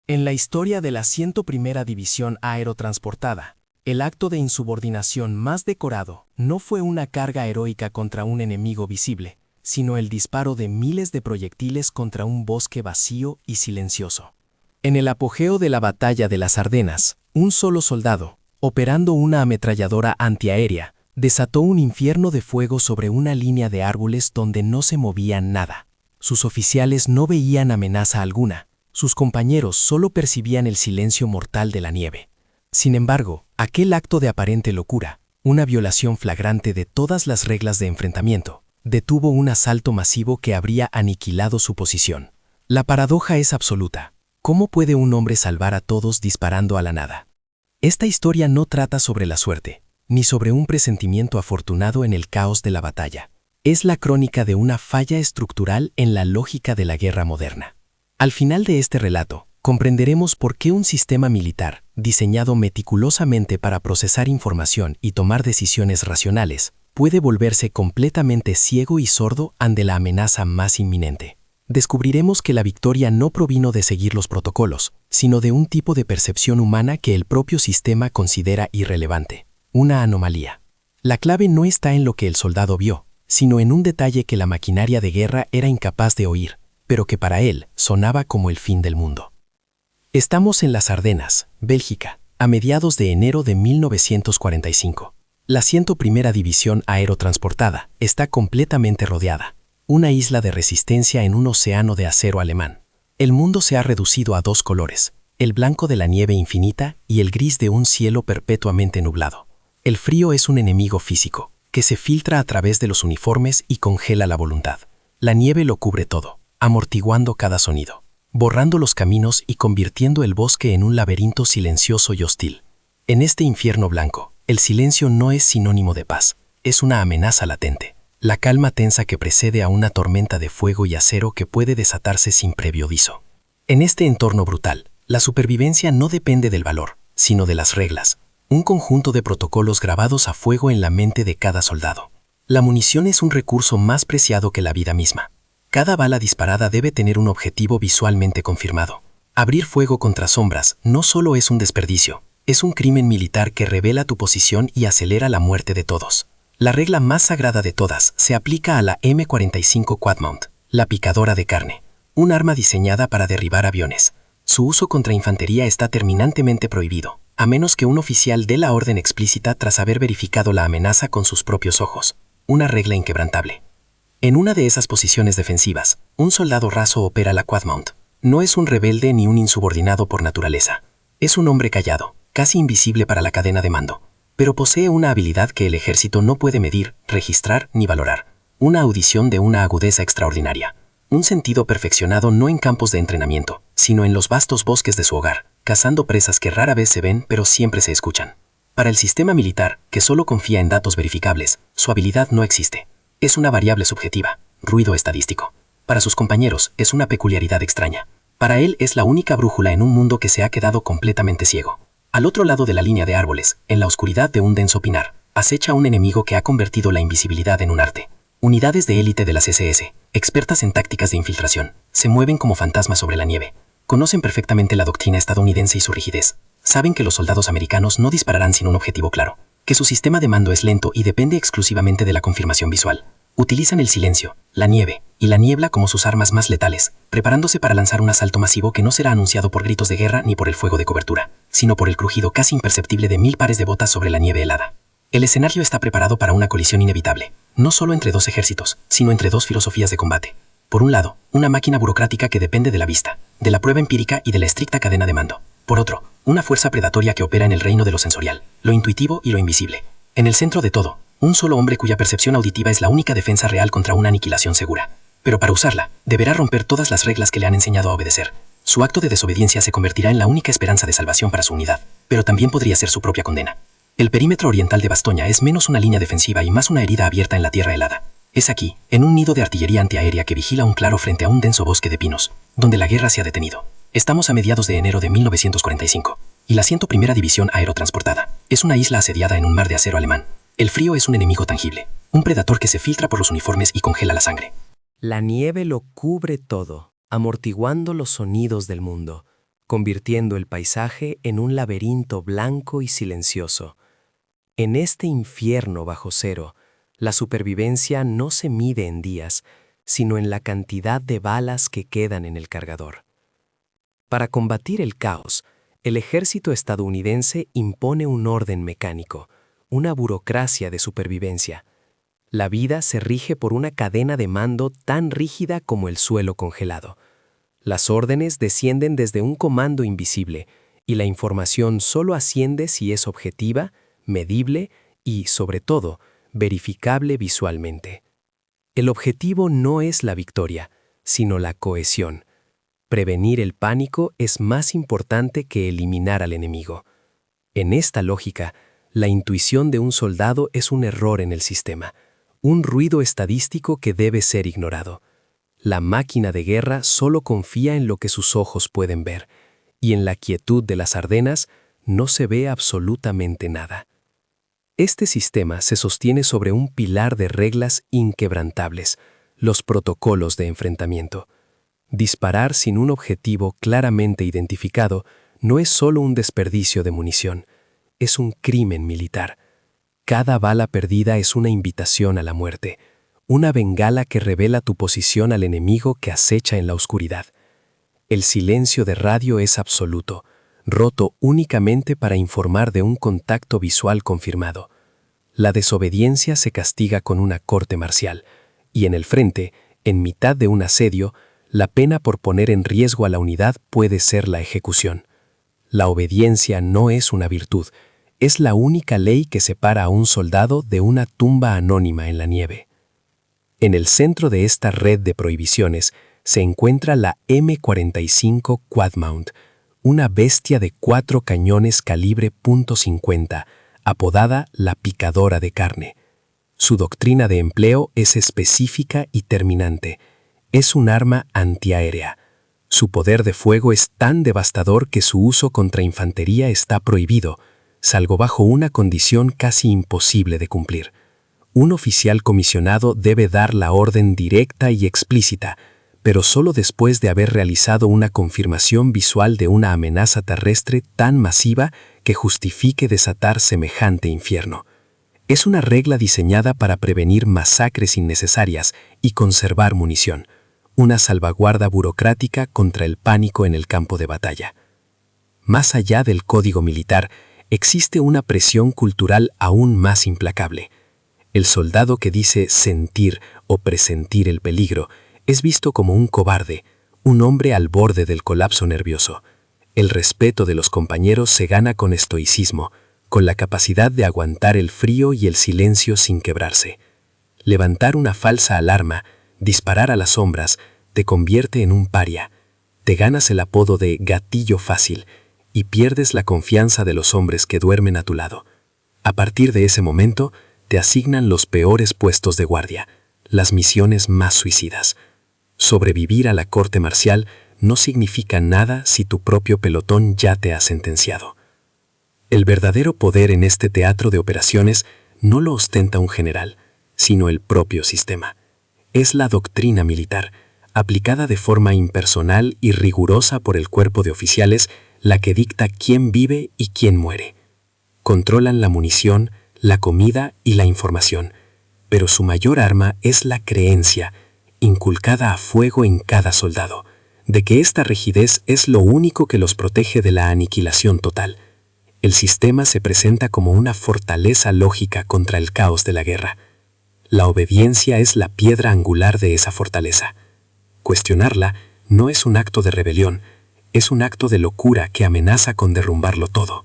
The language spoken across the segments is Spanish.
En la historia de la 101ª División Aerotransportada, el acto de insubordinación más decorado no fue una carga heroica contra un enemigo visible, sino el disparo de miles de proyectiles contra un bosque vacío y silencioso. En el apogeo de la batalla de las Ardenas, un solo soldado, operando una ametralladora antiaérea, desató un infierno de fuego sobre una línea de árboles donde no se movía nada. Sus oficiales no veían amenaza alguna. Sus compañeros solo percibían el silencio mortal de la nieve. Sin embargo, aquel acto de aparente locura, una violación flagrante de todas las reglas de enfrentamiento, detuvo un asalto masivo que habría aniquilado su posición. La paradoja es absoluta. ¿Cómo puede un hombre salvar a todos disparando a la nada? Esta historia no trata sobre la suerte, ni sobre un presentimiento afortunado en el caos de la batalla. Es la crónica de una falla estructural en la lógica de la guerra moderna. Al final de este relato, comprenderemos por qué un sistema militar, diseñado meticulosamente para procesar información y tomar decisiones racionales, puede volverse completamente ciego y sordo ante la amenaza más inminente. Descubriremos que la victoria no provino de seguir los protocolos, sino de un tipo de percepción humana que el propio sistema considera irrelevante, una anomalía. La clave no está en lo que el soldado vio, sino en un detalle que la maquinaria de guerra era incapaz de oír, pero que para él sonaba como el fin del mundo. Estamos en las Ardenas, Bélgica, a mediados de enero de 1945. La 101ª División Aerotransportada está completamente rodeada, una isla de resistencia en un océano de acero alemán. El mundo se ha reducido a dos colores, el blanco de la nieve infinita y el gris de un cielo perpetuamente nublado. El frío es un enemigo físico, que se filtra a través de los uniformes y congela la voluntad. La nieve lo cubre todo, amortiguando cada sonido, borrando los caminos y convirtiendo el bosque en un laberinto silencioso y hostil. En este infierno blanco, el silencio no es sinónimo de paz, es una amenaza latente, la calma tensa que precede a una tormenta de fuego y acero que puede desatarse sin previo aviso. En este entorno brutal, la supervivencia no depende del valor, sino de las reglas, un conjunto de protocolos grabados a fuego en la mente de cada soldado. La munición es un recurso más preciado que la vida misma. Cada bala disparada debe tener un objetivo visualmente confirmado. Abrir fuego contra sombras no solo es un desperdicio, es un crimen militar que revela tu posición y acelera la muerte de todos. La regla más sagrada de todas se aplica a la M45 Quadmount, la picadora de carne, un arma diseñada para derribar aviones. Su uso contra infantería está terminantemente prohibido, a menos que un oficial dé la orden explícita tras haber verificado la amenaza con sus propios ojos, una regla inquebrantable. En una de esas posiciones defensivas, un soldado raso opera la Quadmount. No es un rebelde ni un insubordinado por naturaleza. Es un hombre callado, casi invisible para la cadena de mando, pero posee una habilidad que el ejército no puede medir, registrar ni valorar. Una audición de una agudeza extraordinaria. Un sentido perfeccionado no en campos de entrenamiento, sino en los vastos bosques de su hogar, cazando presas que rara vez se ven pero siempre se escuchan. Para el sistema militar, que solo confía en datos verificables, su habilidad no existe. Es una variable subjetiva, ruido estadístico. Para sus compañeros es una peculiaridad extraña. Para él es la única brújula en un mundo que se ha quedado completamente ciego. Al otro lado de la línea de árboles, en la oscuridad de un denso pinar, acecha un enemigo que ha convertido la invisibilidad en un arte. Unidades de élite de las SS, expertas en tácticas de infiltración, se mueven como fantasmas sobre la nieve. Conocen perfectamente la doctrina estadounidense y su rigidez. Saben que los soldados americanos no dispararán sin un objetivo claro, que su sistema de mando es lento y depende exclusivamente de la confirmación visual. Utilizan el silencio, la nieve y la niebla como sus armas más letales, preparándose para lanzar un asalto masivo que no será anunciado por gritos de guerra ni por el fuego de cobertura, sino por el crujido casi imperceptible de 1000 pares de botas sobre la nieve helada. El escenario está preparado para una colisión inevitable, no solo entre dos ejércitos, sino entre dos filosofías de combate. Por un lado, una máquina burocrática que depende de la vista, de la prueba empírica y de la estricta cadena de mando. Por otro, una fuerza predatoria que opera en el reino de lo sensorial, lo intuitivo y lo invisible. En el centro de todo, un solo hombre cuya percepción auditiva es la única defensa real contra una aniquilación segura. Pero para usarla, deberá romper todas las reglas que le han enseñado a obedecer. Su acto de desobediencia se convertirá en la única esperanza de salvación para su unidad, pero también podría ser su propia condena. El perímetro oriental de Bastoña es menos una línea defensiva y más una herida abierta en la tierra helada. Es aquí, en un nido de artillería antiaérea que vigila un claro frente a un denso bosque de pinos, donde la guerra se ha detenido. Estamos a mediados de enero de 1945, y la 101ª División Aerotransportada es una isla asediada en un mar de acero alemán. El frío es un enemigo tangible, un predator que se filtra por los uniformes y congela la sangre. La nieve lo cubre todo, amortiguando los sonidos del mundo. convirtiendo el paisaje en un laberinto blanco y silencioso. En este infierno bajo cero, la supervivencia no se mide en días, sino en la cantidad de balas que quedan en el cargador. Para combatir el caos, el ejército estadounidense impone un orden mecánico, una burocracia de supervivencia. La vida se rige por una cadena de mando tan rígida como el suelo congelado. Las órdenes descienden desde un comando invisible, y la información solo asciende si es objetiva, medible y, sobre todo, verificable visualmente. El objetivo no es la victoria, sino la cohesión. Prevenir el pánico es más importante que eliminar al enemigo. En esta lógica, la intuición de un soldado es un error en el sistema, un ruido estadístico que debe ser ignorado. La máquina de guerra solo confía en lo que sus ojos pueden ver, y en la quietud de las Ardenas no se ve absolutamente nada. Este sistema se sostiene sobre un pilar de reglas inquebrantables, los protocolos de enfrentamiento. Disparar sin un objetivo claramente identificado no es solo un desperdicio de munición, es un crimen militar. Cada bala perdida es una invitación a la muerte, una bengala que revela tu posición al enemigo que acecha en la oscuridad. El silencio de radio es absoluto, roto únicamente para informar de un contacto visual confirmado. La desobediencia se castiga con una corte marcial, y en el frente, en mitad de un asedio, la pena por poner en riesgo a la unidad puede ser la ejecución. La obediencia no es una virtud, es la única ley que separa a un soldado de una tumba anónima en la nieve. En el centro de esta red de prohibiciones se encuentra la M45 Quadmount, una bestia de 4 cañones calibre .50, apodada la picadora de carne. Su doctrina de empleo es específica y terminante. Es un arma antiaérea. Su poder de fuego es tan devastador que su uso contra infantería está prohibido, salvo bajo una condición casi imposible de cumplir. Un oficial comisionado debe dar la orden directa y explícita, pero solo después de haber realizado una confirmación visual de una amenaza terrestre tan masiva que justifique desatar semejante infierno. Es una regla diseñada para prevenir masacres innecesarias y conservar munición, una salvaguarda burocrática contra el pánico en el campo de batalla. Más allá del código militar, existe una presión cultural aún más implacable. El soldado que dice sentir o presentir el peligro es visto como un cobarde, un hombre al borde del colapso nervioso. El respeto de los compañeros se gana con estoicismo, con la capacidad de aguantar el frío y el silencio sin quebrarse. Levantar una falsa alarma, disparar a las sombras, te convierte en un paria. Te ganas el apodo de gatillo fácil y pierdes la confianza de los hombres que duermen a tu lado. A partir de ese momento, te asignan los peores puestos de guardia, las misiones más suicidas. Sobrevivir a la corte marcial no significa nada si tu propio pelotón ya te ha sentenciado. El verdadero poder en este teatro de operaciones no lo ostenta un general, sino el propio sistema. Es la doctrina militar, aplicada de forma impersonal y rigurosa por el cuerpo de oficiales, la que dicta quién vive y quién muere. Controlan la munición, la comida y la información, pero su mayor arma es la creencia, inculcada a fuego en cada soldado, de que esta rigidez es lo único que los protege de la aniquilación total. El sistema se presenta como una fortaleza lógica contra el caos de la guerra. La obediencia es la piedra angular de esa fortaleza. Cuestionarla no es un acto de rebelión, es un acto de locura que amenaza con derrumbarlo todo.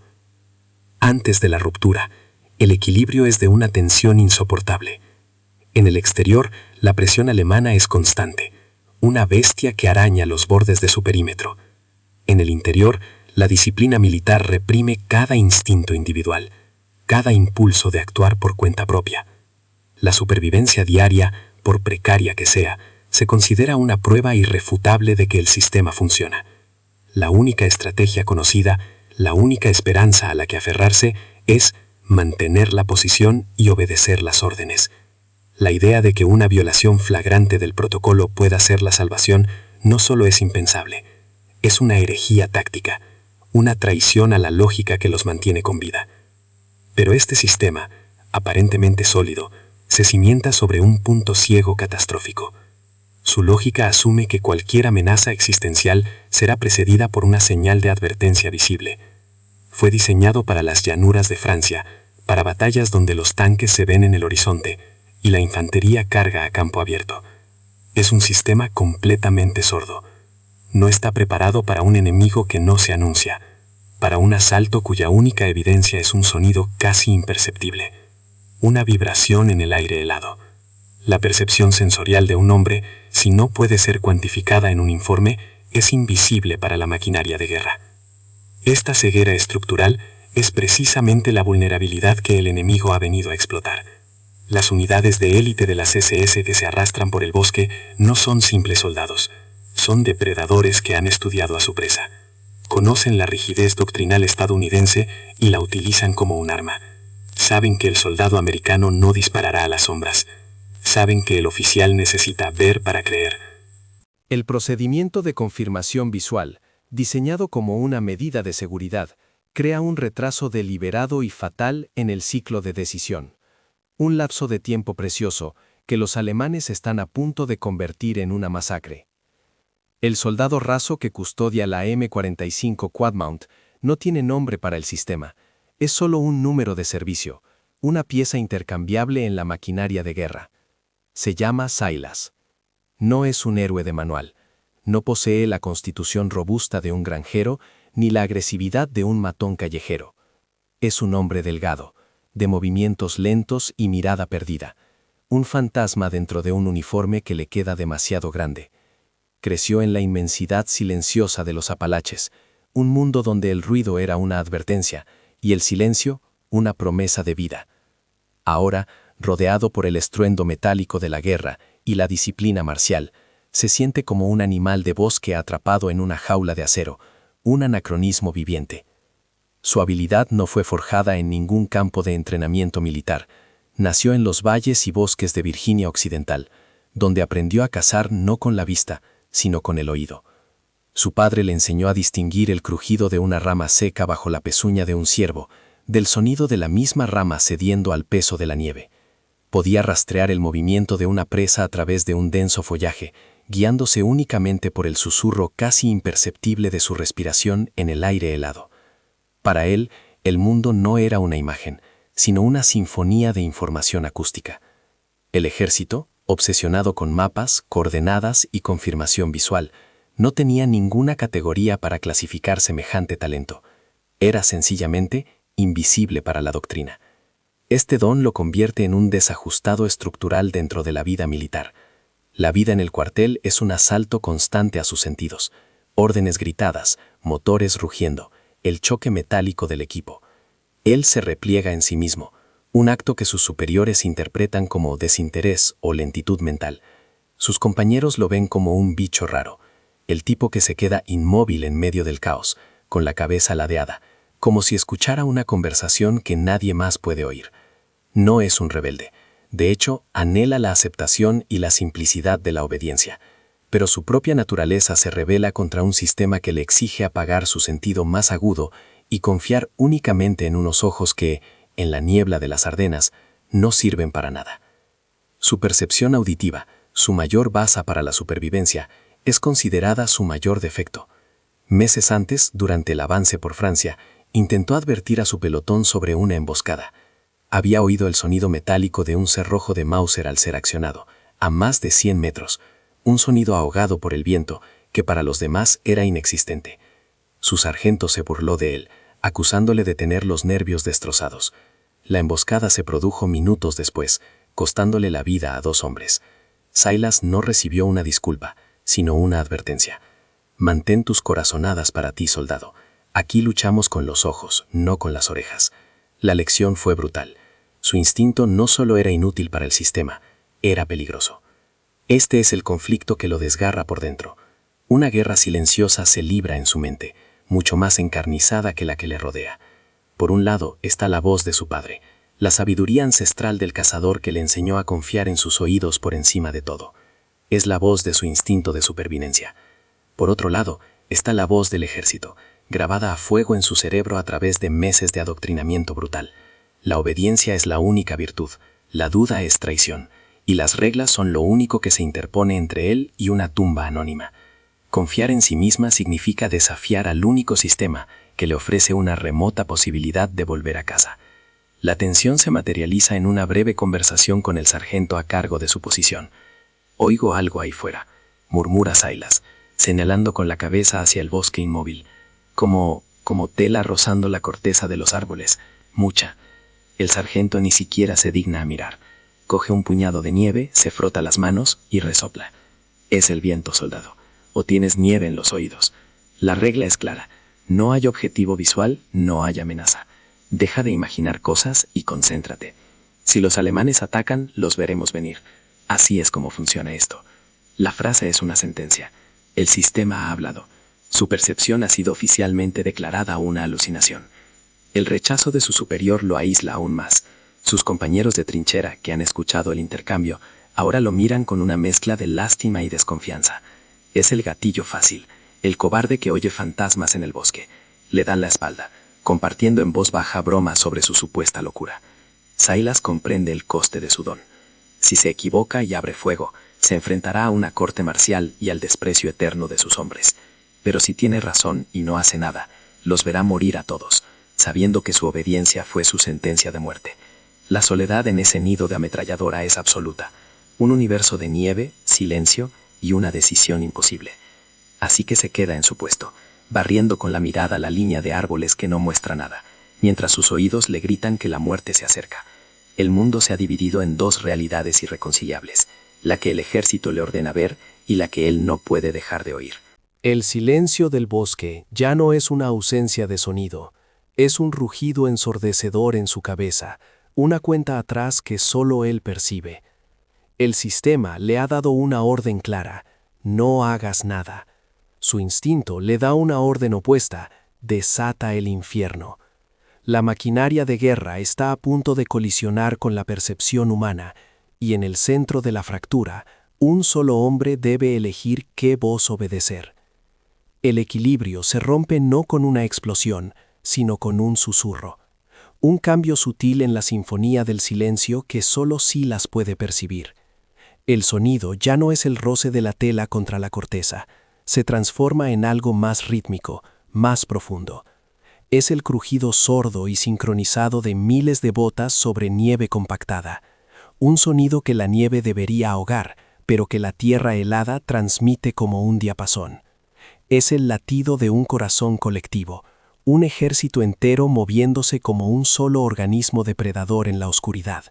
Antes de la ruptura, el equilibrio es de una tensión insoportable. En el exterior, la presión alemana es constante, una bestia que araña los bordes de su perímetro. En el interior, la disciplina militar reprime cada instinto individual, cada impulso de actuar por cuenta propia. La supervivencia diaria, por precaria que sea, se considera una prueba irrefutable de que el sistema funciona. La única estrategia conocida, la única esperanza a la que aferrarse es mantener la posición y obedecer las órdenes. La idea de que una violación flagrante del protocolo pueda ser la salvación no solo es impensable, Es una herejía táctica, una traición a la lógica que los mantiene con vida. Pero este sistema, aparentemente sólido, se cimienta sobre un punto ciego catastrófico. Su lógica asume que cualquier amenaza existencial será precedida por una señal de advertencia visible. Fue diseñado para las llanuras de Francia, para batallas donde los tanques se ven en el horizonte y la infantería carga a campo abierto. Es un sistema completamente sordo. No está preparado para un enemigo que no se anuncia, para un asalto cuya única evidencia es un sonido casi imperceptible, una vibración en el aire helado. La percepción sensorial de un hombre, si no puede ser cuantificada en un informe, es invisible para la maquinaria de guerra. Esta ceguera estructural es precisamente la vulnerabilidad que el enemigo ha venido a explotar. Las unidades de élite de las SS que se arrastran por el bosque no son simples soldados, son depredadores que han estudiado a su presa. Conocen la rigidez doctrinal estadounidense y la utilizan como un arma. Saben que el soldado americano no disparará a las sombras. Saben que el oficial necesita ver para creer. El procedimiento de confirmación visual, diseñado como una medida de seguridad, crea un retraso deliberado y fatal en el ciclo de decisión. Un lapso de tiempo precioso que los alemanes están a punto de convertir en una masacre. El soldado raso que custodia la M45 Quadmount no tiene nombre para el sistema, es solo un número de servicio, una pieza intercambiable en la maquinaria de guerra. Se llama Silas. No es un héroe de manual, no posee la constitución robusta de un granjero ni la agresividad de un matón callejero. Es un hombre delgado, de movimientos lentos y mirada perdida, un fantasma dentro de un uniforme que le queda demasiado grande. Creció en la inmensidad silenciosa de los Apalaches, un mundo donde el ruido era una advertencia y el silencio una promesa de vida. Ahora, rodeado por el estruendo metálico de la guerra y la disciplina marcial, se siente como un animal de bosque atrapado en una jaula de acero, un anacronismo viviente. Su habilidad no fue forjada en ningún campo de entrenamiento militar. Nació en los valles y bosques de Virginia Occidental, donde aprendió a cazar no con la vista, sino con el oído. Su padre le enseñó a distinguir el crujido de una rama seca bajo la pezuña de un ciervo, del sonido de la misma rama cediendo al peso de la nieve. Podía rastrear el movimiento de una presa a través de un denso follaje, guiándose únicamente por el susurro casi imperceptible de su respiración en el aire helado. Para él, el mundo no era una imagen, sino una sinfonía de información acústica. El ejército, obsesionado con mapas, coordenadas y confirmación visual, no tenía ninguna categoría para clasificar semejante talento. Era sencillamente invisible para la doctrina. Este don lo convierte en un desajustado estructural dentro de la vida militar. La vida en el cuartel es un asalto constante a sus sentidos, órdenes gritadas, motores rugiendo, el choque metálico del equipo. Él se repliega en sí mismo, un acto que sus superiores interpretan como desinterés o lentitud mental. Sus compañeros lo ven como un bicho raro, el tipo que se queda inmóvil en medio del caos, con la cabeza ladeada, como si escuchara una conversación que nadie más puede oír. No es un rebelde. De hecho, anhela la aceptación y la simplicidad de la obediencia. Pero su propia naturaleza se rebela contra un sistema que le exige apagar su sentido más agudo y confiar únicamente en unos ojos que, en la niebla de las Ardenas, no sirven para nada. Su percepción auditiva, su mayor base para la supervivencia, es considerada su mayor defecto. Meses antes, durante el avance por Francia, intentó advertir a su pelotón sobre una emboscada. Había oído el sonido metálico de un cerrojo de Mauser al ser accionado, a más de 100 metros, un sonido ahogado por el viento que para los demás era inexistente. Su sargento se burló de él, acusándole de tener los nervios destrozados. La emboscada se produjo minutos después, costándole la vida a 2 hombres. Silas no recibió una disculpa, sino una advertencia. Mantén tus corazonadas para ti, soldado. Aquí luchamos con los ojos, no con las orejas. La lección fue brutal. Su instinto no solo era inútil para el sistema, era peligroso. Este es el conflicto que lo desgarra por dentro. Una guerra silenciosa se libra en su mente, mucho más encarnizada que la que le rodea. Por un lado está la voz de su padre, la sabiduría ancestral del cazador que le enseñó a confiar en sus oídos por encima de todo. Es la voz de su instinto de supervivencia. Por otro lado, está la voz del ejército, grabada a fuego en su cerebro a través de meses de adoctrinamiento brutal. La obediencia es la única virtud, la duda es traición, y las reglas son lo único que se interpone entre él y una tumba anónima. Confiar en sí misma significa desafiar al único sistema que le ofrece una remota posibilidad de volver a casa. La tensión se materializa en una breve conversación con el sargento a cargo de su posición. «Oigo algo ahí fuera», murmura Silas, señalando con la cabeza hacia el bosque inmóvil. Como tela rozando la corteza de los árboles. Mucha. El sargento ni siquiera se digna a mirar. Coge un puñado de nieve, se frota las manos y resopla. Es el viento, soldado. O tienes nieve en los oídos. La regla es clara. No hay objetivo visual, no hay amenaza. Deja de imaginar cosas y concéntrate. Si los alemanes atacan, los veremos venir. Así es como funciona esto. La frase es una sentencia. El sistema ha hablado. Su percepción ha sido oficialmente declarada una alucinación. El rechazo de su superior lo aísla aún más. Sus compañeros de trinchera, que han escuchado el intercambio, ahora lo miran con una mezcla de lástima y desconfianza. Es el gatillo fácil, el cobarde que oye fantasmas en el bosque. Le dan la espalda, compartiendo en voz baja bromas sobre su supuesta locura. Silas comprende el coste de su don. Si se equivoca y abre fuego, se enfrentará a una corte marcial y al desprecio eterno de sus hombres. Pero si tiene razón y no hace nada, los verá morir a todos, sabiendo que su obediencia fue su sentencia de muerte. La soledad en ese nido de ametralladora es absoluta. Un universo de nieve, silencio y una decisión imposible. Así que se queda en su puesto, barriendo con la mirada la línea de árboles que no muestra nada, mientras sus oídos le gritan que la muerte se acerca. El mundo se ha dividido en dos realidades irreconciliables, la que el ejército le ordena ver y la que él no puede dejar de oír. El silencio del bosque ya no es una ausencia de sonido, es un rugido ensordecedor en su cabeza, una cuenta atrás que solo él percibe. El sistema le ha dado una orden clara: no hagas nada. Su instinto le da una orden opuesta: desata el infierno. La maquinaria de guerra está a punto de colisionar con la percepción humana, y en el centro de la fractura, un solo hombre debe elegir qué voz obedecer. El equilibrio se rompe no con una explosión, sino con un susurro. Un cambio sutil en la sinfonía del silencio que solo Silas puede percibir. El sonido ya no es el roce de la tela contra la corteza, se transforma en algo más rítmico, más profundo. Es el crujido sordo y sincronizado de miles de botas sobre nieve compactada. Un sonido que la nieve debería ahogar, pero que la tierra helada transmite como un diapasón. Es el latido de un corazón colectivo, un ejército entero moviéndose como un solo organismo depredador en la oscuridad.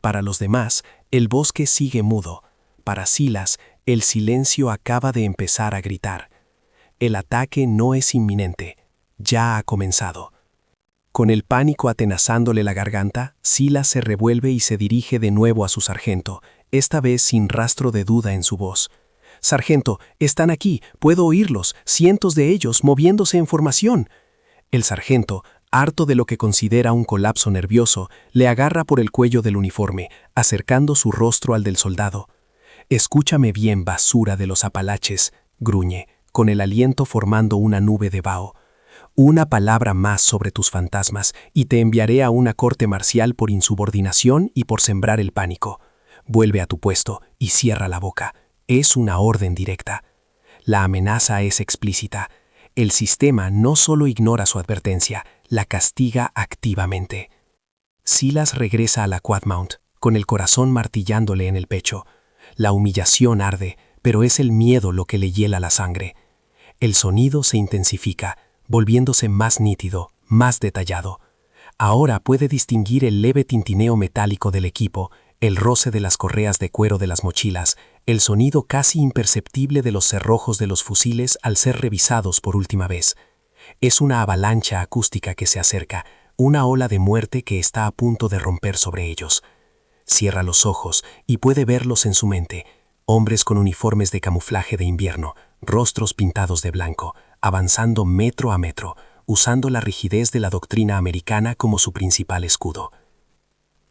Para los demás, el bosque sigue mudo. Para Silas, el silencio acaba de empezar a gritar. El ataque no es inminente, ya ha comenzado. Con el pánico atenazándole la garganta, Silas se revuelve y se dirige de nuevo a su sargento, esta vez sin rastro de duda en su voz. «Sargento, están aquí, puedo oírlos, cientos de ellos moviéndose en formación». El sargento, harto de lo que considera un colapso nervioso, le agarra por el cuello del uniforme, acercando su rostro al del soldado. «Escúchame bien, basura de los Apalaches», gruñe, con el aliento formando una nube de vaho. «Una palabra más sobre tus fantasmas y te enviaré a una corte marcial por insubordinación y por sembrar el pánico. Vuelve a tu puesto y cierra la boca. Es una orden directa». La amenaza es explícita. El sistema no solo ignora su advertencia, la castiga activamente. Silas regresa a la Quadmount, con el corazón martillándole en el pecho. La humillación arde, pero es el miedo lo que le hiela la sangre. El sonido se intensifica, volviéndose más nítido, más detallado. Ahora puede distinguir el leve tintineo metálico del equipo, el roce de las correas de cuero de las mochilas, el sonido casi imperceptible de los cerrojos de los fusiles al ser revisados por última vez. Es una avalancha acústica que se acerca, una ola de muerte que está a punto de romper sobre ellos. Cierra los ojos y puede verlos en su mente, hombres con uniformes de camuflaje de invierno, rostros pintados de blanco, avanzando metro a metro, usando la rigidez de la doctrina americana como su principal escudo.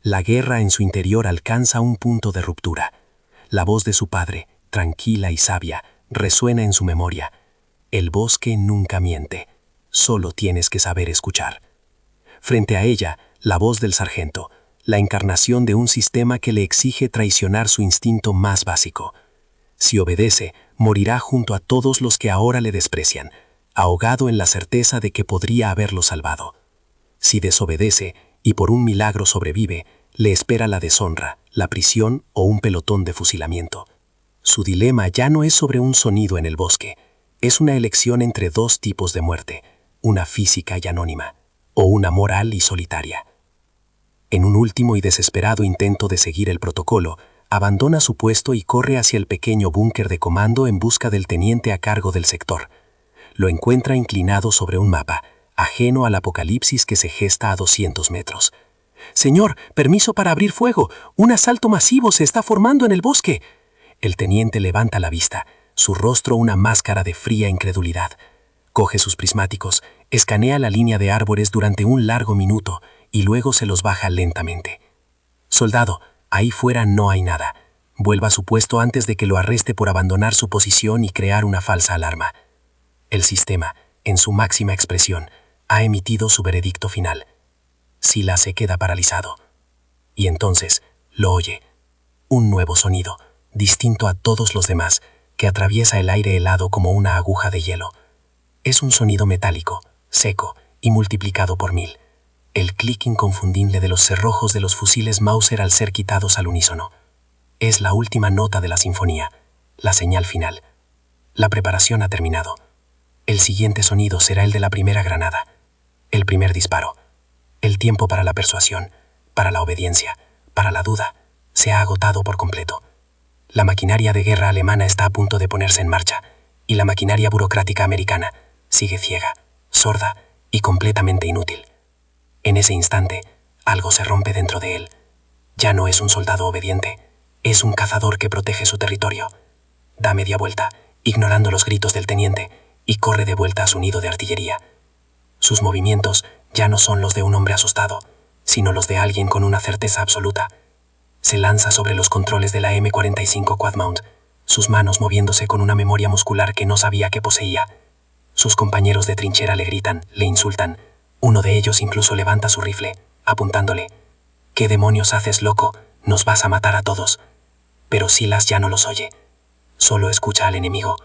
La guerra en su interior alcanza un punto de ruptura. La voz de su padre, tranquila y sabia, resuena en su memoria. El bosque nunca miente, solo tienes que saber escuchar. Frente a ella, la voz del sargento, la encarnación de un sistema que le exige traicionar su instinto más básico. Si obedece, morirá junto a todos los que ahora le desprecian, ahogado en la certeza de que podría haberlo salvado. Si desobedece y por un milagro sobrevive, le espera la deshonra, la prisión o un pelotón de fusilamiento. Su dilema ya no es sobre un sonido en el bosque, es una elección entre dos tipos de muerte, una física y anónima, o una moral y solitaria. En un último y desesperado intento de seguir el protocolo, abandona su puesto y corre hacia el pequeño búnker de comando en busca del teniente a cargo del sector. Lo encuentra inclinado sobre un mapa, ajeno al apocalipsis que se gesta a 200 metros. «Señor, permiso para abrir fuego. Un asalto masivo se está formando en el bosque». El teniente levanta la vista, su rostro una máscara de fría incredulidad. Coge sus prismáticos, escanea la línea de árboles durante un largo minuto y luego se los baja lentamente. «Soldado, ahí fuera no hay nada. Vuelva a su puesto antes de que lo arreste por abandonar su posición y crear una falsa alarma». El sistema, en su máxima expresión, ha emitido su veredicto final. Silas se queda paralizado. Y entonces lo oye. Un nuevo sonido, distinto a todos los demás, que atraviesa el aire helado como una aguja de hielo. Es un sonido metálico, seco y multiplicado por 1000. El clic inconfundible de los cerrojos de los fusiles Mauser al ser quitados al unísono. Es la última nota de la sinfonía, la señal final. La preparación ha terminado. El siguiente sonido será el de la primera granada, el primer disparo. El tiempo para la persuasión, para la obediencia, para la duda, se ha agotado por completo. La maquinaria de guerra alemana está a punto de ponerse en marcha, y la maquinaria burocrática americana sigue ciega, sorda y completamente inútil. En ese instante, algo se rompe dentro de él. Ya no es un soldado obediente, es un cazador que protege su territorio. Da media vuelta, ignorando los gritos del teniente, y corre de vuelta a su nido de artillería. Sus movimientos ya no son los de un hombre asustado, sino los de alguien con una certeza absoluta. Se lanza sobre los controles de la M45 Quadmount, sus manos moviéndose con una memoria muscular que no sabía que poseía. Sus compañeros de trinchera le gritan, le insultan. Uno de ellos incluso levanta su rifle, apuntándole. «¿Qué demonios haces, loco? Nos vas a matar a todos». Pero Silas ya no los oye. Solo escucha al enemigo.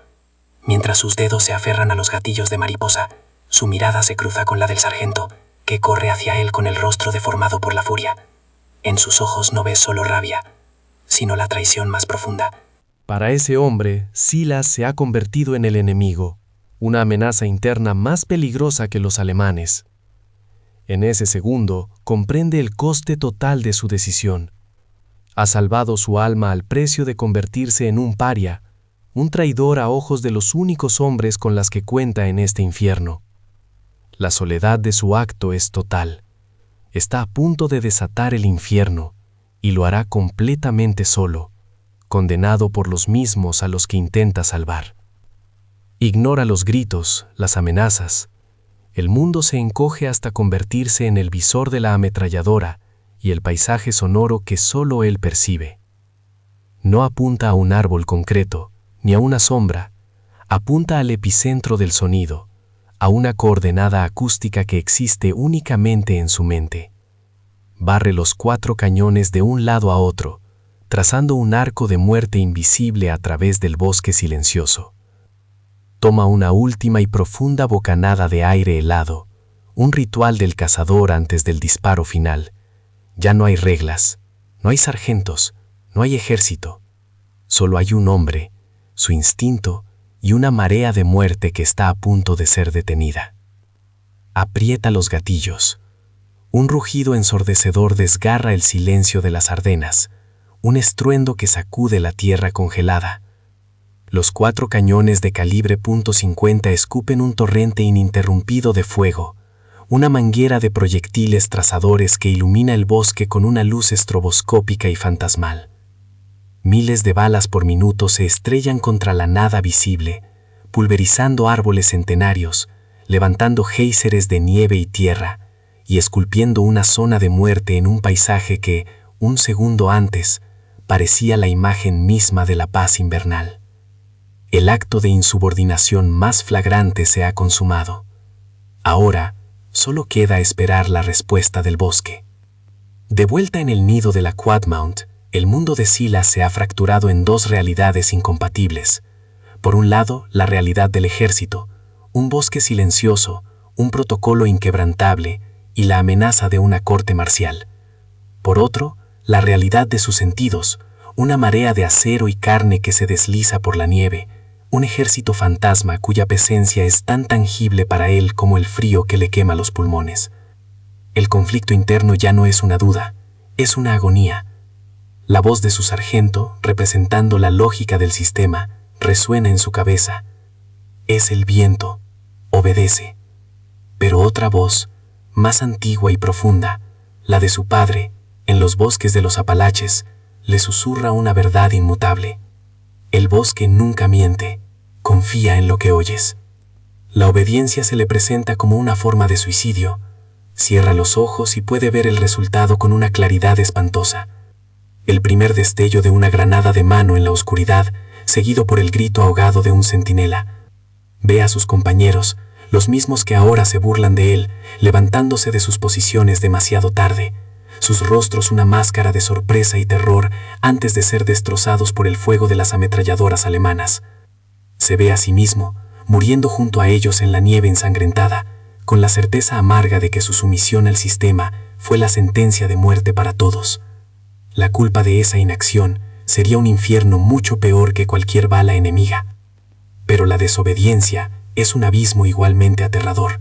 Mientras sus dedos se aferran a los gatillos de mariposa, su mirada se cruza con la del sargento, que corre hacia él con el rostro deformado por la furia. En sus ojos no ve solo rabia, sino la traición más profunda. Para ese hombre, Silas se ha convertido en el enemigo, una amenaza interna más peligrosa que los alemanes. En ese segundo, comprende el coste total de su decisión. Ha salvado su alma al precio de convertirse en un paria, un traidor a ojos de los únicos hombres con las que cuenta en este infierno. La soledad de su acto es total. Está a punto de desatar el infierno, y lo hará completamente solo, condenado por los mismos a los que intenta salvar. Ignora los gritos, las amenazas. El mundo se encoge hasta convertirse en el visor de la ametralladora y el paisaje sonoro que solo él percibe. No apunta a un árbol concreto, ni a una sombra, apunta al epicentro del sonido, a una coordenada acústica que existe únicamente en su mente. Barre los 4 cañones de un lado a otro, trazando un arco de muerte invisible a través del bosque silencioso. Toma una última y profunda bocanada de aire helado, un ritual del cazador antes del disparo final. Ya no hay reglas, no hay sargentos, no hay ejército. Solo hay un hombre, su instinto y una marea de muerte que está a punto de ser detenida. Aprieta los gatillos. Un rugido ensordecedor desgarra el silencio de las Ardenas, un estruendo que sacude la tierra congelada. Los 4 cañones de calibre .50 escupen un torrente ininterrumpido de fuego, una manguera de proyectiles trazadores que ilumina el bosque con una luz estroboscópica y fantasmal. Miles de balas por minuto se estrellan contra la nada visible, pulverizando árboles centenarios, levantando géiseres de nieve y tierra, y esculpiendo una zona de muerte en un paisaje que, un segundo antes, parecía la imagen misma de la paz invernal. el acto de insubordinación más flagrante se ha consumado. Ahora, solo queda esperar la respuesta del bosque. De vuelta en el nido de la Quadmount, el mundo de Silas se ha fracturado en dos realidades incompatibles. Por un lado, la realidad del ejército, un bosque silencioso, un protocolo inquebrantable y la amenaza de una corte marcial. Por otro, la realidad de sus sentidos, una marea de acero y carne que se desliza por la nieve, un ejército fantasma cuya presencia es tan tangible para él como el frío que le quema los pulmones. El conflicto interno ya no es una duda, es una agonía. La voz de su sargento, representando la lógica del sistema, resuena en su cabeza. Es el viento, obedece. Pero otra voz, más antigua y profunda, la de su padre, en los bosques de los Apalaches, le susurra una verdad inmutable. El bosque nunca miente, confía en lo que oyes. La obediencia se le presenta como una forma de suicidio. Cierra los ojos y puede ver el resultado con una claridad espantosa. El primer destello de una granada de mano en la oscuridad, seguido por el grito ahogado de un centinela. Ve a sus compañeros, los mismos que ahora se burlan de él, levantándose de sus posiciones demasiado tarde, sus rostros una máscara de sorpresa y terror antes de ser destrozados por el fuego de las ametralladoras alemanas. Se ve a sí mismo, muriendo junto a ellos en la nieve ensangrentada, con la certeza amarga de que su sumisión al sistema fue la sentencia de muerte para todos. La culpa de esa inacción sería un infierno mucho peor que cualquier bala enemiga. Pero la desobediencia es un abismo igualmente aterrador.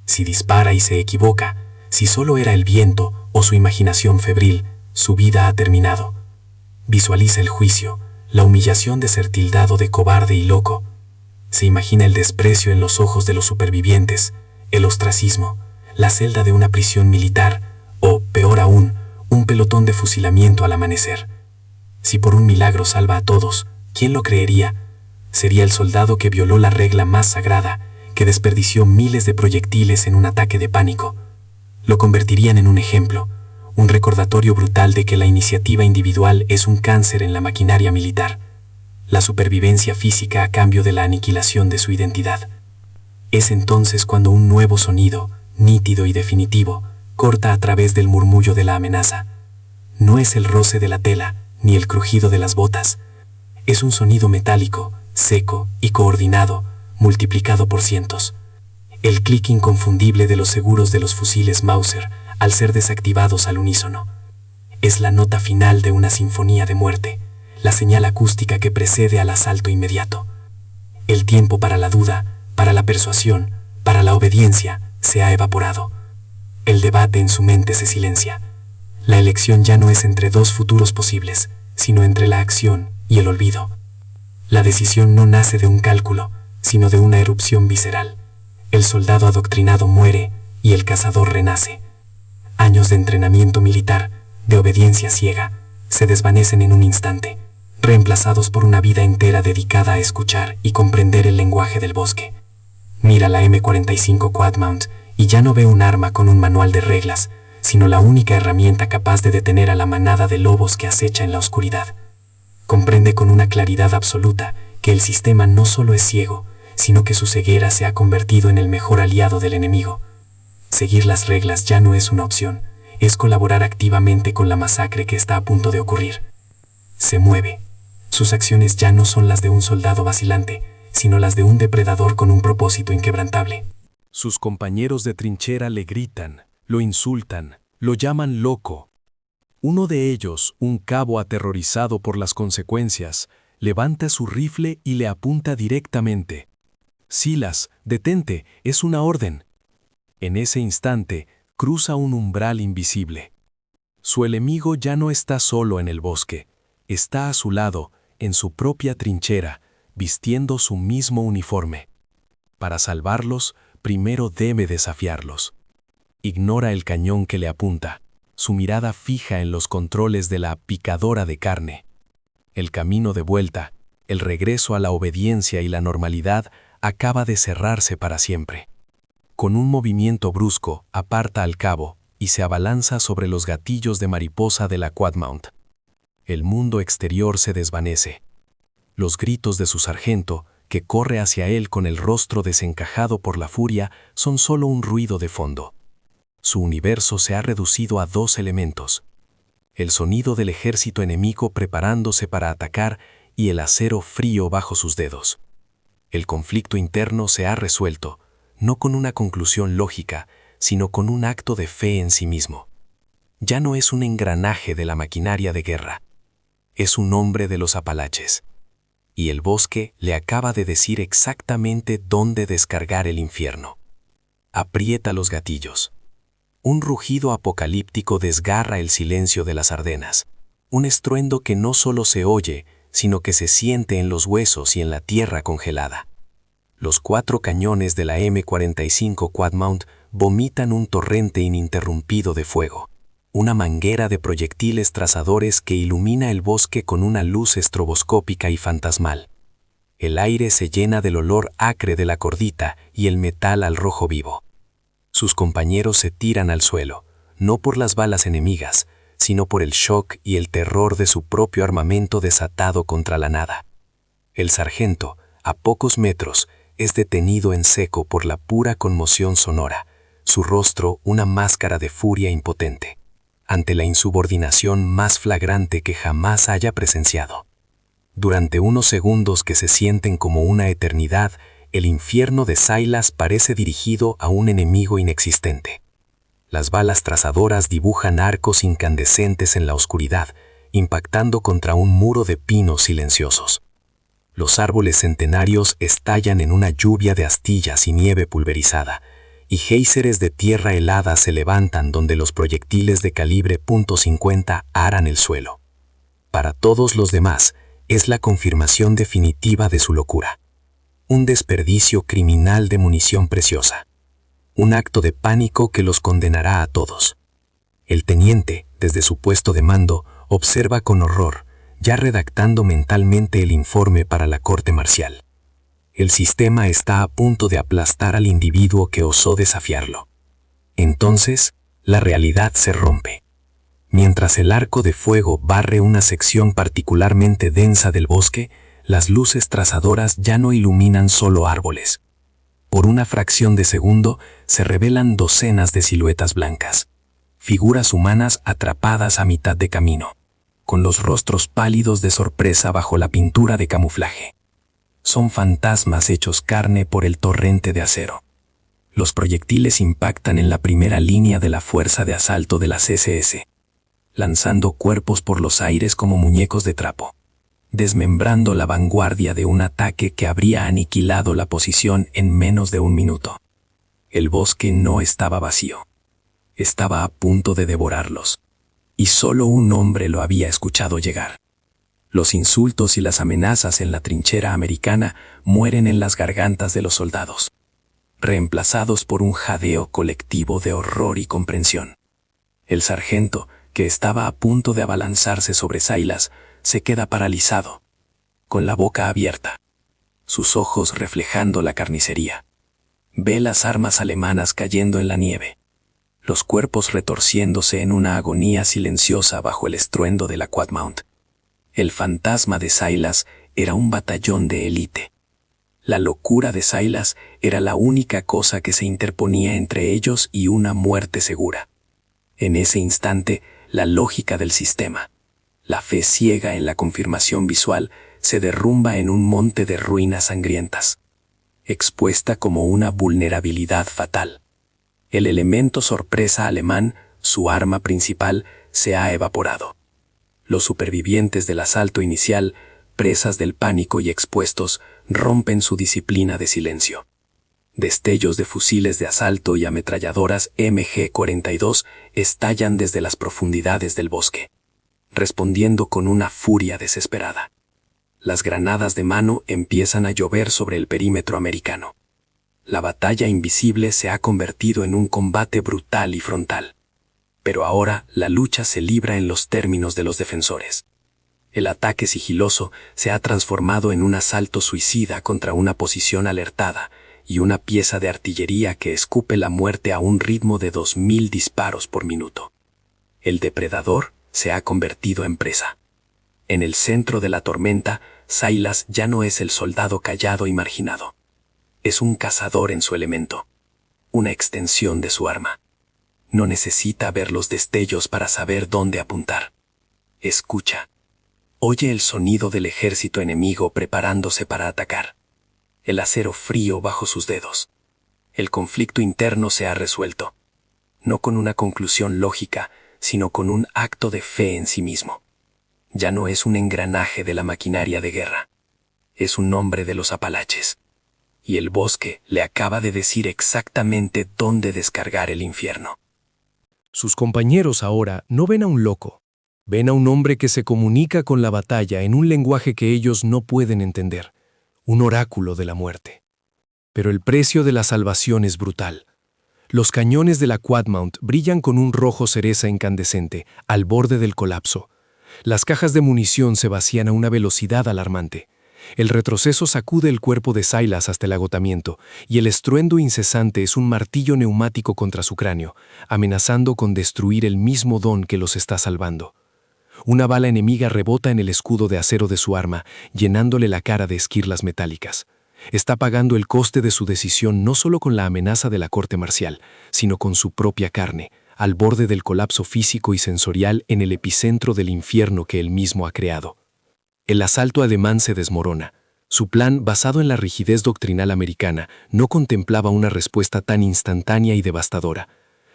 Si dispara y se equivoca, si solo era el viento o su imaginación febril, su vida ha terminado. Visualiza el juicio, la humillación de ser tildado de cobarde y loco. Se imagina el desprecio en los ojos de los supervivientes, el ostracismo, la celda de una prisión militar o, peor aún, un pelotón de fusilamiento al amanecer. Si por un milagro salva a todos, ¿quién lo creería? Sería el soldado que violó la regla más sagrada, que desperdició miles de proyectiles en un ataque de pánico. Lo convertirían en un ejemplo, un recordatorio brutal de que la iniciativa individual es un cáncer en la maquinaria militar, la supervivencia física a cambio de la aniquilación de su identidad. Es entonces cuando un nuevo sonido, nítido y definitivo, corta a través del murmullo de la amenaza. No es el roce de la tela, ni el crujido de las botas. Es un sonido metálico, seco y coordinado, multiplicado por cientos. El clic inconfundible de los seguros de los fusiles Mauser al ser desactivados al unísono. Es la nota final de una sinfonía de muerte, la señal acústica que precede al asalto inmediato. El tiempo para la duda, para la persuasión, para la obediencia, se ha evaporado. El debate en su mente se silencia. La elección ya no es entre dos futuros posibles, sino entre la acción y el olvido. La decisión no nace de un cálculo, sino de una erupción visceral. El soldado adoctrinado muere y el cazador renace. Años de entrenamiento militar, de obediencia ciega, se desvanecen en un instante, reemplazados por una vida entera dedicada a escuchar y comprender el lenguaje del bosque. Mira la M45 Quadmount y ya no ve un arma con un manual de reglas, sino la única herramienta capaz de detener a la manada de lobos que acecha en la oscuridad. Comprende con una claridad absoluta que el sistema no solo es ciego, sino que su ceguera se ha convertido en el mejor aliado del enemigo. Seguir las reglas ya no es una opción, es colaborar activamente con la masacre que está a punto de ocurrir. Se mueve. Sus acciones ya no son las de un soldado vacilante, sino las de un depredador con un propósito inquebrantable. Sus compañeros de trinchera le gritan, lo insultan, lo llaman loco. Uno de ellos, un cabo aterrorizado por las consecuencias, levanta su rifle y le apunta directamente. Silas, detente, es una orden. En ese instante, cruza un umbral invisible. Su enemigo ya no está solo en el bosque, está a su lado, en su propia trinchera, vistiendo su mismo uniforme. Para salvarlos, primero debe desafiarlos. Ignora el cañón que le apunta, su mirada fija en los controles de la picadora de carne. El camino de vuelta, el regreso a la obediencia y la normalidad acaba de cerrarse para siempre. Con un movimiento brusco, aparta al cabo y se abalanza sobre los gatillos de mariposa de la Quadmount. El mundo exterior se desvanece. Los gritos de su sargento, que corre hacia él con el rostro desencajado por la furia, son solo un ruido de fondo. Su universo se ha reducido a 2 elementos: el sonido del ejército enemigo preparándose para atacar y el acero frío bajo sus dedos. El conflicto interno se ha resuelto, no con una conclusión lógica, sino con un acto de fe en sí mismo. Ya no es un engranaje de la maquinaria de guerra. Es un hombre de los Apalaches. Y el bosque le acaba de decir exactamente dónde descargar el infierno. Aprieta los gatillos. Un rugido apocalíptico desgarra el silencio de las Ardenas. Un estruendo que no solo se oye, sino que se siente en los huesos y en la tierra congelada. Los 4 cañones de la M45 Quadmount vomitan un torrente ininterrumpido de fuego. Una manguera de proyectiles trazadores que ilumina el bosque con una luz estroboscópica y fantasmal. El aire se llena del olor acre de la cordita y el metal al rojo vivo. Sus compañeros se tiran al suelo, no por las balas enemigas, sino por el shock y el terror de su propio armamento desatado contra la nada. El sargento, a pocos metros, es detenido en seco por la pura conmoción sonora, su rostro una máscara de furia impotente, ante la insubordinación más flagrante que jamás haya presenciado. Durante unos segundos que se sienten como una eternidad, el infierno de Silas parece dirigido a un enemigo inexistente. Las balas trazadoras dibujan arcos incandescentes en la oscuridad, impactando contra un muro de pinos silenciosos. Los árboles centenarios estallan en una lluvia de astillas y nieve pulverizada, y géiseres de tierra helada se levantan donde los proyectiles de calibre .50 aran el suelo. Para todos los demás, es la confirmación definitiva de su locura. Un desperdicio criminal de munición preciosa. Un acto de pánico que los condenará a todos. El teniente, desde su puesto de mando, observa con horror, ya redactando mentalmente el informe para la corte marcial. El sistema está a punto de aplastar al individuo que osó desafiarlo. Entonces, la realidad se rompe. Mientras el arco de fuego barre una sección particularmente densa del bosque, las luces trazadoras ya no iluminan solo árboles. Por una fracción de segundo se revelan docenas de siluetas blancas, figuras humanas atrapadas a mitad de camino, con los rostros pálidos de sorpresa bajo la pintura de camuflaje. Son fantasmas hechos carne por el torrente de acero. Los proyectiles impactan en la primera línea de la fuerza de asalto de las SS, lanzando cuerpos por los aires como muñecos de trapo, desmembrando la vanguardia de un ataque que habría aniquilado la posición en menos de un minuto. El bosque no estaba vacío. Estaba a punto de devorarlos, y solo un hombre lo había escuchado llegar. Los insultos y las amenazas en la trinchera americana mueren en las gargantas de los soldados, reemplazados por un jadeo colectivo de horror y comprensión. El sargento, que estaba a punto de abalanzarse sobre Silas, se queda paralizado, con la boca abierta, sus ojos reflejando la carnicería. Ve las armas alemanas cayendo en la nieve, los cuerpos retorciéndose en una agonía silenciosa bajo el estruendo de la Quadmount. El fantasma de Silas era un batallón de élite. La locura de Silas era la única cosa que se interponía entre ellos y una muerte segura. En ese instante, la lógica del sistema, la fe ciega en la confirmación visual, se derrumba en un monte de ruinas sangrientas, expuesta como una vulnerabilidad fatal. El elemento sorpresa alemán, su arma principal, se ha evaporado. Los supervivientes del asalto inicial, presas del pánico y expuestos, rompen su disciplina de silencio. Destellos de fusiles de asalto y ametralladoras MG-42 estallan desde las profundidades del bosque, respondiendo con una furia desesperada. Las granadas de mano empiezan a llover sobre el perímetro americano. La batalla invisible se ha convertido en un combate brutal y frontal. Pero ahora la lucha se libra en los términos de los defensores. El ataque sigiloso se ha transformado en un asalto suicida contra una posición alertada y una pieza de artillería que escupe la muerte a un ritmo de 2000 disparos por minuto. El depredador se ha convertido en presa. En el centro de la tormenta, Silas ya no es el soldado callado y marginado. Es un cazador en su elemento, una extensión de su arma. No necesita ver los destellos para saber dónde apuntar. Escucha. Oye el sonido del ejército enemigo preparándose para atacar. El acero frío bajo sus dedos. El conflicto interno se ha resuelto, no con una conclusión lógica, sino con un acto de fe en sí mismo. Ya no es un engranaje de la maquinaria de guerra. Es un hombre de los Apalaches. Y el bosque le acaba de decir exactamente dónde descargar el infierno. Sus compañeros ahora no ven a un loco. Ven a un hombre que se comunica con la batalla en un lenguaje que ellos no pueden entender. Un oráculo de la muerte. Pero el precio de la salvación es brutal. Los cañones de la Quadmount brillan con un rojo cereza incandescente, al borde del colapso. Las cajas de munición se vacían a una velocidad alarmante. El retroceso sacude el cuerpo de Silas hasta el agotamiento, y el estruendo incesante es un martillo neumático contra su cráneo, amenazando con destruir el mismo don que los está salvando. Una bala enemiga rebota en el escudo de acero de su arma, llenándole la cara de esquirlas metálicas. Está pagando el coste de su decisión no solo con la amenaza de la corte marcial, sino con su propia carne, al borde del colapso físico y sensorial en el epicentro del infierno que él mismo ha creado. El asalto alemán se desmorona. Su plan, basado en la rigidez doctrinal americana, no contemplaba una respuesta tan instantánea y devastadora.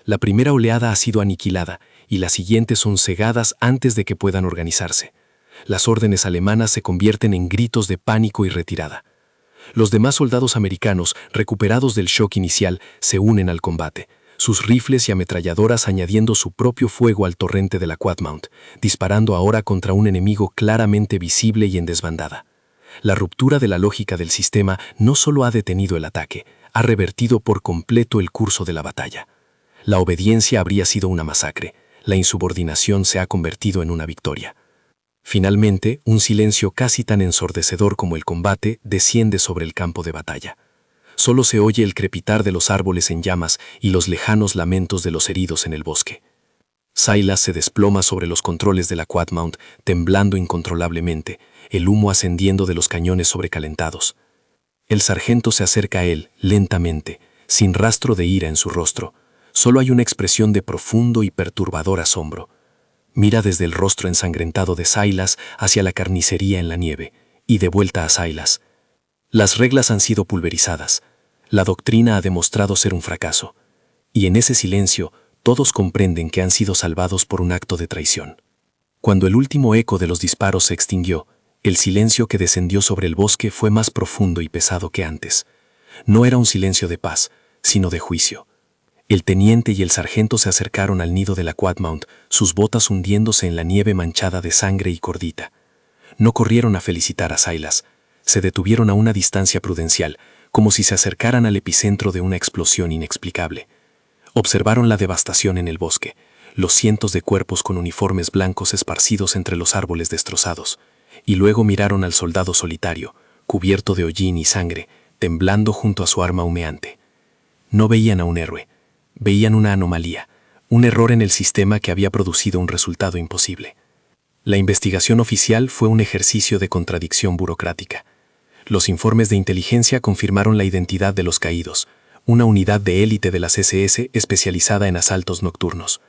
La primera oleada ha sido aniquilada, y las siguientes son cegadas antes de que puedan organizarse. Las órdenes alemanas se convierten en gritos de pánico y retirada. Los demás soldados americanos, recuperados del shock inicial, se unen al combate, sus rifles y ametralladoras añadiendo su propio fuego al torrente de la Quadmount, disparando ahora contra un enemigo claramente visible y en desbandada. La ruptura de la lógica del sistema no solo ha detenido el ataque, ha revertido por completo el curso de la batalla. La obediencia habría sido una masacre, la insubordinación se ha convertido en una victoria. Finalmente, un silencio casi tan ensordecedor como el combate desciende sobre el campo de batalla. Solo se oye el crepitar de los árboles en llamas y los lejanos lamentos de los heridos en el bosque. Silas se desploma sobre los controles de la Quadmount, temblando incontrolablemente, el humo ascendiendo de los cañones sobrecalentados. El sargento se acerca a él, lentamente, sin rastro de ira en su rostro. Solo hay una expresión de profundo y perturbador asombro. Mira desde el rostro ensangrentado de Silas hacia la carnicería en la nieve, y de vuelta a Silas. Las reglas han sido pulverizadas. La doctrina ha demostrado ser un fracaso. Y en ese silencio, todos comprenden que han sido salvados por un acto de traición. Cuando el último eco de los disparos se extinguió, el silencio que descendió sobre el bosque fue más profundo y pesado que antes. No era un silencio de paz, sino de juicio. El teniente y el sargento se acercaron al nido de la Quadmount, sus botas hundiéndose en la nieve manchada de sangre y cordita. No corrieron a felicitar a Silas. Se detuvieron a una distancia prudencial, como si se acercaran al epicentro de una explosión inexplicable. Observaron la devastación en el bosque, los cientos de cuerpos con uniformes blancos esparcidos entre los árboles destrozados, y luego miraron al soldado solitario, cubierto de hollín y sangre, temblando junto a su arma humeante. No veían a un héroe. Veían una anomalía, un error en el sistema que había producido un resultado imposible. La investigación oficial fue un ejercicio de contradicción burocrática. Los informes de inteligencia confirmaron la identidad de los caídos, una unidad de élite de las SS especializada en asaltos nocturnos.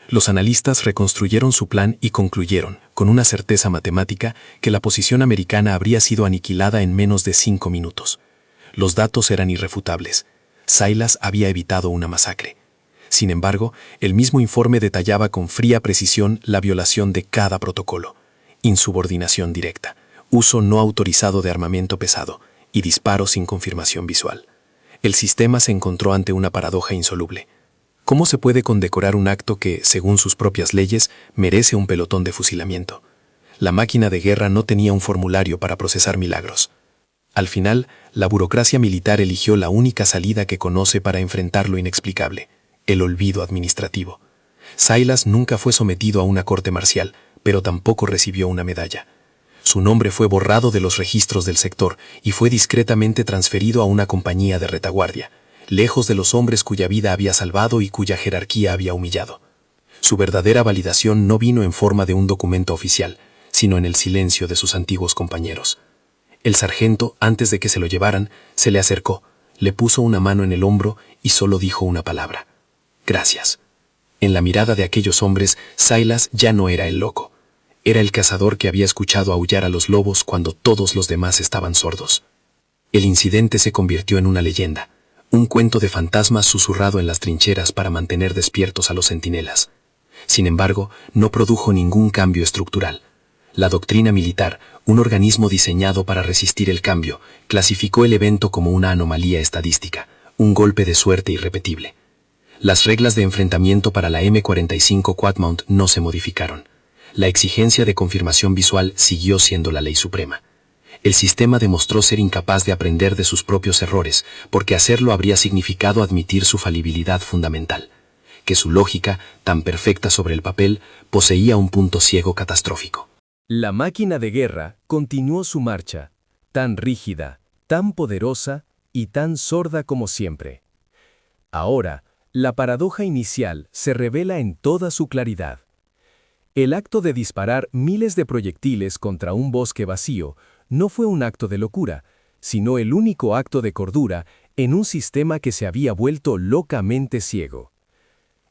Los analistas reconstruyeron su plan y concluyeron, con una certeza matemática, que la posición americana habría sido aniquilada en menos de 5 minutos. Los datos eran irrefutables. Silas había evitado una masacre. Sin embargo, el mismo informe detallaba con fría precisión la violación de cada protocolo: insubordinación directa, uso no autorizado de armamento pesado y disparos sin confirmación visual. El sistema se encontró ante una paradoja insoluble. ¿Cómo se puede condecorar un acto que, según sus propias leyes, merece un pelotón de fusilamiento? La máquina de guerra no tenía un formulario para procesar milagros. Al final, la burocracia militar eligió la única salida que conoce para enfrentar lo inexplicable: el olvido administrativo. Silas nunca fue sometido a una corte marcial, pero tampoco recibió una medalla. Su nombre fue borrado de los registros del sector y fue discretamente transferido a una compañía de retaguardia, lejos de los hombres cuya vida había salvado y cuya jerarquía había humillado. Su verdadera validación no vino en forma de un documento oficial, sino en el silencio de sus antiguos compañeros. El sargento, antes de que se lo llevaran, se le acercó, le puso una mano en el hombro y solo dijo una palabra: gracias. En la mirada de aquellos hombres, Silas ya no era el loco. Era el cazador que había escuchado aullar a los lobos cuando todos los demás estaban sordos. El incidente se convirtió en una leyenda, un cuento de fantasmas susurrado en las trincheras para mantener despiertos a los centinelas. Sin embargo, no produjo ningún cambio estructural. La doctrina militar, un organismo diseñado para resistir el cambio, clasificó el evento como una anomalía estadística, un golpe de suerte irrepetible. Las reglas de enfrentamiento para la M45 Quadmount no se modificaron. La exigencia de confirmación visual siguió siendo la ley suprema. El sistema demostró ser incapaz de aprender de sus propios errores, porque hacerlo habría significado admitir su falibilidad fundamental, que su lógica, tan perfecta sobre el papel, poseía un punto ciego catastrófico. La máquina de guerra continuó su marcha, tan rígida, tan poderosa y tan sorda como siempre. Ahora, la paradoja inicial se revela en toda su claridad. El acto de disparar miles de proyectiles contra un bosque vacío no fue un acto de locura, sino el único acto de cordura en un sistema que se había vuelto locamente ciego.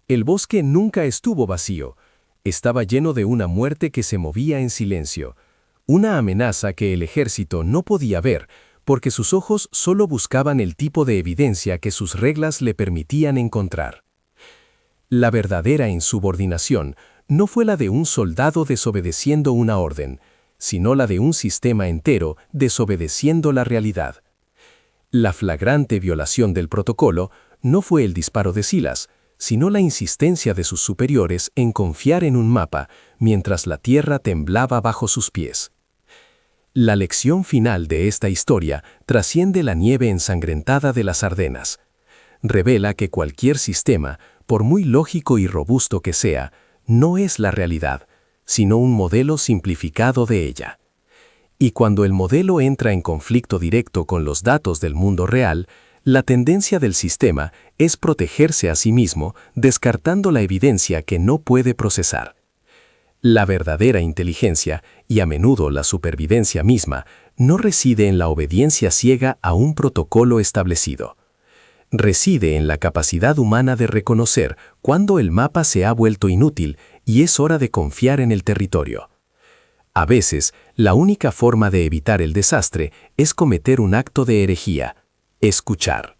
El bosque nunca estuvo vacío, estaba lleno de una muerte que se movía en silencio, una amenaza que el ejército no podía ver porque sus ojos solo buscaban el tipo de evidencia que sus reglas le permitían encontrar. La verdadera insubordinación no fue la de un soldado desobedeciendo una orden, sino la de un sistema entero desobedeciendo la realidad. La flagrante violación del protocolo no fue el disparo de Silas, sino la insistencia de sus superiores en confiar en un mapa mientras la tierra temblaba bajo sus pies. La lección final de esta historia trasciende la nieve ensangrentada de las Ardenas. Revela que cualquier sistema, por muy lógico y robusto que sea, no es la realidad, sino un modelo simplificado de ella. Y cuando el modelo entra en conflicto directo con los datos del mundo real, la tendencia del sistema es protegerse a sí mismo, descartando la evidencia que no puede procesar. La verdadera inteligencia, y a menudo la supervivencia misma, no reside en la obediencia ciega a un protocolo establecido. Reside en la capacidad humana de reconocer cuándo el mapa se ha vuelto inútil y es hora de confiar en el territorio. A veces, la única forma de evitar el desastre es cometer un acto de herejía: escuchar.